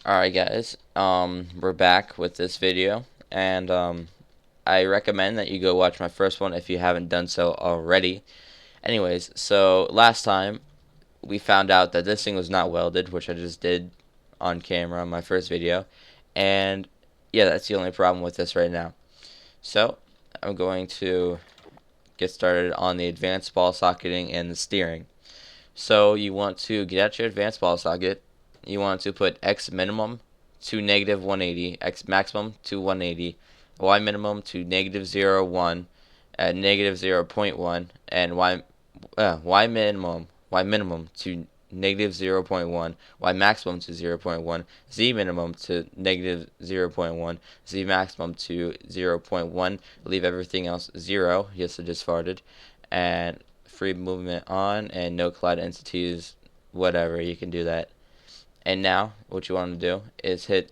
Alright guys, we're back with this video, and I recommend that you go watch my first one if you haven't done so already. Anyways, so last time we found out that this thing was not welded, which I just did on camera on my first video, and yeah, that's the only problem with this right now. So, I'm going to get started on the advanced ball socketing and the steering. So, you want to get out your advanced ball socket. You want to put X minimum to negative 180, X maximum to 180, Y minimum to negative 0, 1, at negative 0.1, and Y minimum to negative 0.1, Y maximum to 0.1, Z minimum to negative 0.1, Z maximum to 0.1. Leave everything else 0. Yes, I just farted. And free movement on, and no collide entities, whatever, you can do that. And now, what you want to do is hit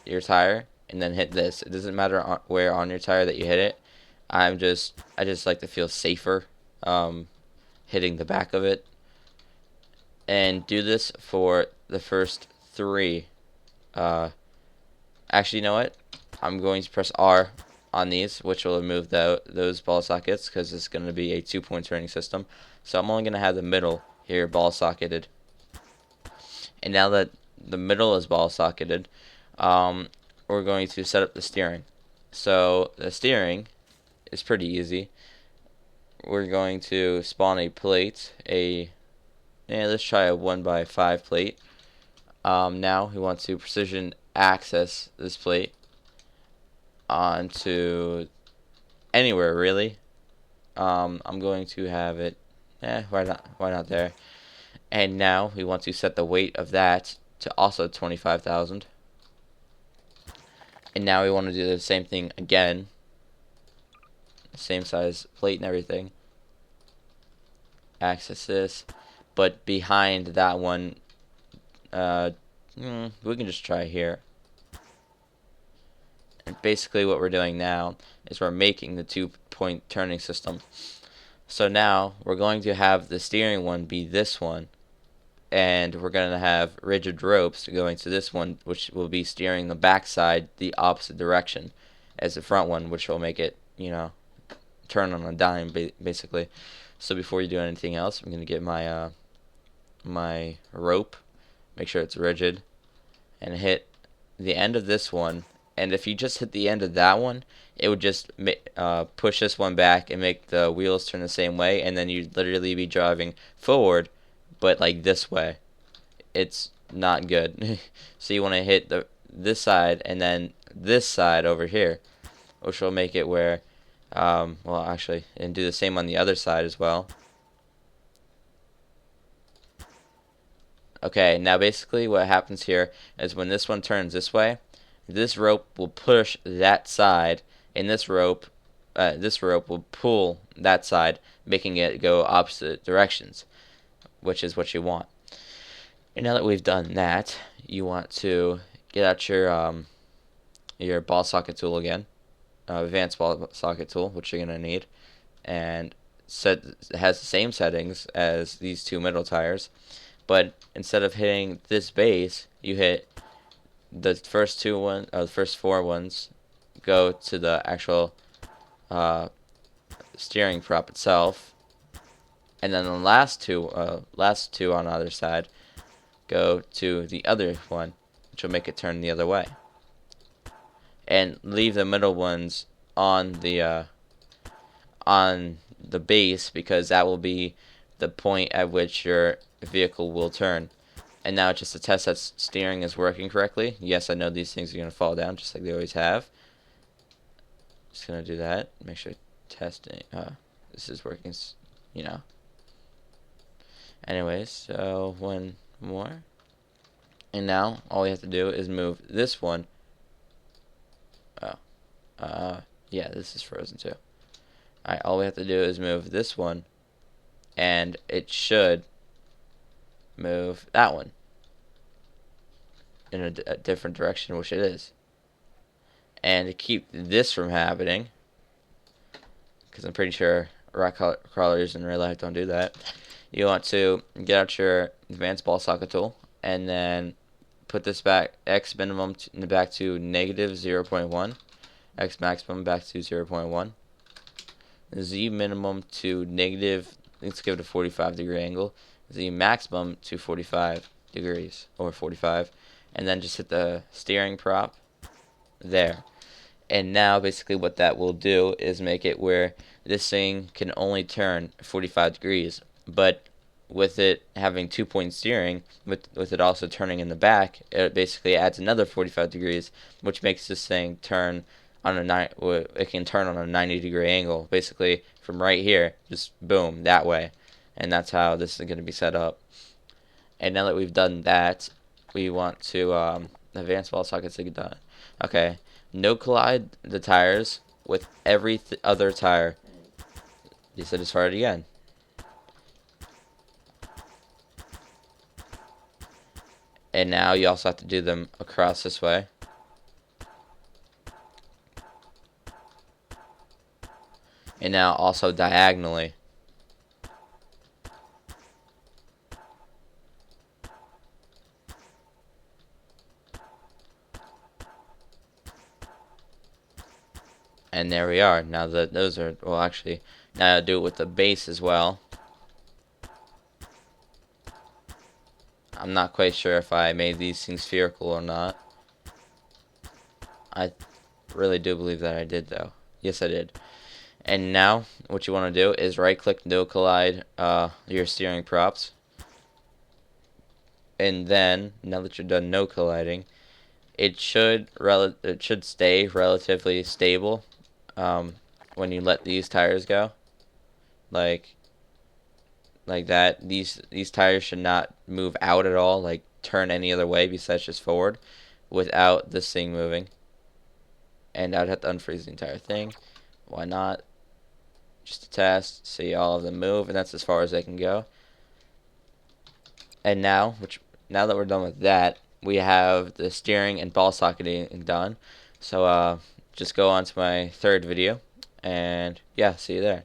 your tire and then hit this. It doesn't matter where on your tire that you hit it. I just like to feel safer hitting the back of it. And do this for the first 3. Actually, you know what? I'm going to press R on these, which will remove those ball sockets because it's going to be a 2-point turning system. So I'm only going to have the middle here ball socketed. And now that the middle is ball socketed, we're going to set up the steering. So the steering is pretty easy. We're going to spawn a plate, let's try a 1x5 plate. Now we want to precision access this plate onto anywhere really. I'm going to have it, why not there? And now we want to set the weight of that to also 25,000. And now we want to do the same thing again. Same size plate and everything. Access this. But behind that one, we can just try here. And basically what we're doing now is we're making the 2-point turning system. So now we're going to have the steering one be this one. And we're going to have rigid ropes going to this one, which will be steering the backside the opposite direction as the front one, which will make it, turn on a dime, basically. So before you do anything else, I'm going to get my my rope, make sure it's rigid, and hit the end of this one. And if you just hit the end of that one, it would just push this one back and make the wheels turn the same way, and then you'd literally be driving forward, but like this way. It's not good. So you want to hit this side and then this side over here, which will make it where, well, actually, and do the same on the other side as well. Okay, now basically what happens here is when this one turns this way, this rope will push that side, and this rope will pull that side, making it go opposite directions, which is what you want. And now that we've done that, you want to get out your ball socket tool again, advanced ball socket tool, which you're gonna need, and it has the same settings as these 2 middle tires, but instead of hitting this base, you hit the first 4 ones go to the actual steering prop itself, and then the last two on the other side go to the other one, which will make it turn the other way. And leave the middle ones on the base, because that will be the point at which your vehicle will turn. And now just to test that steering is working correctly. Yes, I know these things are going to fall down just like they always have. Just going to do that. Make sure testing. This is working, Anyways, so one more. And now all we have to do is move this one. Yeah, this is frozen too. Alright, all we have to do is move this one, and it should move that one in a different direction, which it is. And to keep this from happening, because I'm pretty sure rock crawlers in real life don't do that, you want to get out your advanced ball socket tool and then put this back, x minimum back to negative 0.1, x maximum back to 0.1, z minimum to negative, let's give it a 45-degree angle, z maximum to 45 degrees, or 45, and then just hit the steering prop there. And now basically what that will do is make it where this thing can only turn 45 degrees, but with it having 2-point steering, with it also turning in the back, it basically adds another 45 degrees, which makes this thing turn on it can turn on a 90-degree angle, basically from right here, just boom, that way. And that's how this is going to be set up. And now that we've done that, we want to advanced ball sockets to get done. Okay, no collide the tires with every other tire. You said just start it again. And now you also have to do them across this way. And now also diagonally. And there we are. Now that those are, well, actually, now I'll do it with the base as well. I'm not quite sure if I made these things spherical or not. I really do believe that I did, though. Yes, I did. And now, what you want to do is right-click no collide your steering props. And then, now that you're done no colliding, it should stay relatively stable when you let these tires go, like that. These tires should not move out at all, like turn any other way besides just forward, without this thing moving. And I'd have to unfreeze the entire thing. Why not? Just to test, see all of them move, and that's as far as they can go. And now that we're done with that, we have the steering and ball socketing done. So just go on to my third video, and yeah, see you there.